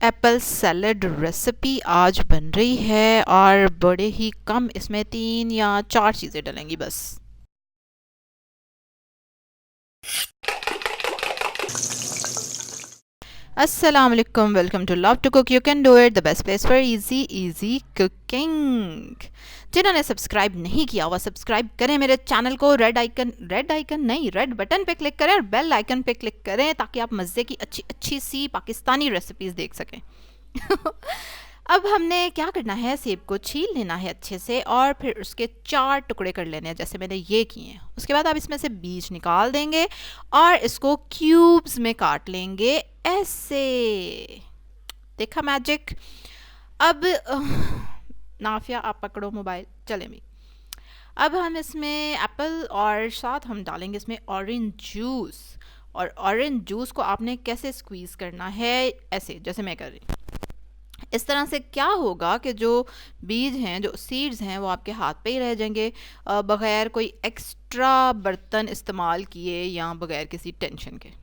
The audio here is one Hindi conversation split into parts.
एप्पल सैलड रेसिपी आज बन रही है और बड़े ही कम इसमें 3 या 4 चीज़ें डलेंगी बस। अस्सलाम वालेकुम, welcome to love to cook, you can do it, the best place for easy easy cooking. जिन्होंने सब्सक्राइब नहीं किया हुआ सब्सक्राइब करें मेरे चैनल को, रेड आइकन नहीं, रेड बटन पे क्लिक करें और बेल आइकन पे क्लिक करें ताकि आप मज़े की अच्छी अच्छी सी पाकिस्तानी रेसिपीज़ देख सकें। अब हमने क्या करना है, सेब को छील लेना है अच्छे से और फिर उसके 4 टुकड़े कर लेने हैं जैसे मैंने ये किए हैं। उसके बाद आप इसमें से बीज निकाल देंगे और इसको क्यूब्स में काट लेंगे ऐसे। देखा मैजिक। अब नाफिया आप पकड़ो मोबाइल, चले भी। अब हम इसमें एप्पल और साथ हम डालेंगे इसमें ऑरेंज जूस। और ऑरेंज जूस को आपने कैसे स्क्वीज़ करना है, ऐसे जैसे मैं कर रही हूँ। इस तरह से क्या होगा कि जो बीज हैं, जो सीड्स हैं, वो आपके हाथ पे ही रह जाएंगे बग़ैर कोई एक्स्ट्रा बर्तन इस्तेमाल किए या बग़ैर किसी टेंशन के।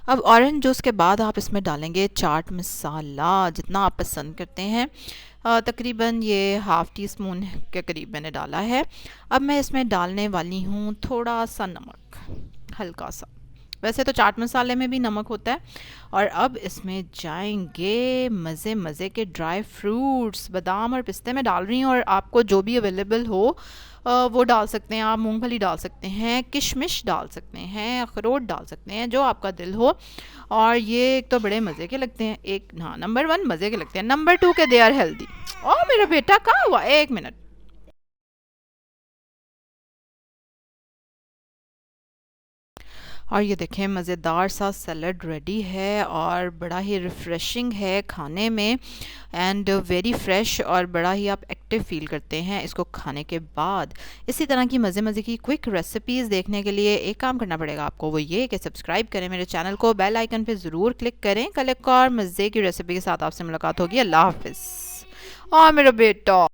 अब ऑरेंज जूस के बाद आप इसमें डालेंगे चाट मसाला जितना आप पसंद करते हैं। तकरीबन ये हाफ़ टी स्पून के करीब मैंने डाला है। अब मैं इसमें डालने वाली हूँ थोड़ा सा नमक, हल्का सा। वैसे तो चाट मसाले में भी नमक होता है। और अब इसमें जाएंगे मज़े मज़े के ड्राई फ्रूट्स। बादाम और पिस्ते में डाल रही हूँ और आपको जो भी अवेलेबल हो वो डाल सकते हैं। आप मूंगफली डाल सकते हैं, किशमिश डाल सकते हैं, अखरोट डाल सकते हैं, जो आपका दिल हो। और ये एक तो बड़े मज़े के लगते हैं, एक हाँ नंबर 1 मज़े के लगते हैं, नंबर 2 के दे आर हेल्दी। ओ मेरा बेटा कहाँ हुआ, 1 मिनट। और ये देखें मज़ेदार सा सैलड रेडी है और बड़ा ही रिफ़्रेशिंग है खाने में एंड वेरी फ्रेश, और बड़ा ही आप एक्टिव फील करते हैं इसको खाने के बाद। इसी तरह की मज़े मज़े की क्विक रेसिपीज़ देखने के लिए एक काम करना पड़ेगा आपको, वो ये कि सब्सक्राइब करें मेरे चैनल को, बेल आइकन पे ज़रूर क्लिक करें। कल एक और मज़े की रेसिपी के साथ आपसे मुलाकात होगी। अल्लाह हाफ़िज़। और मेरा बेटा।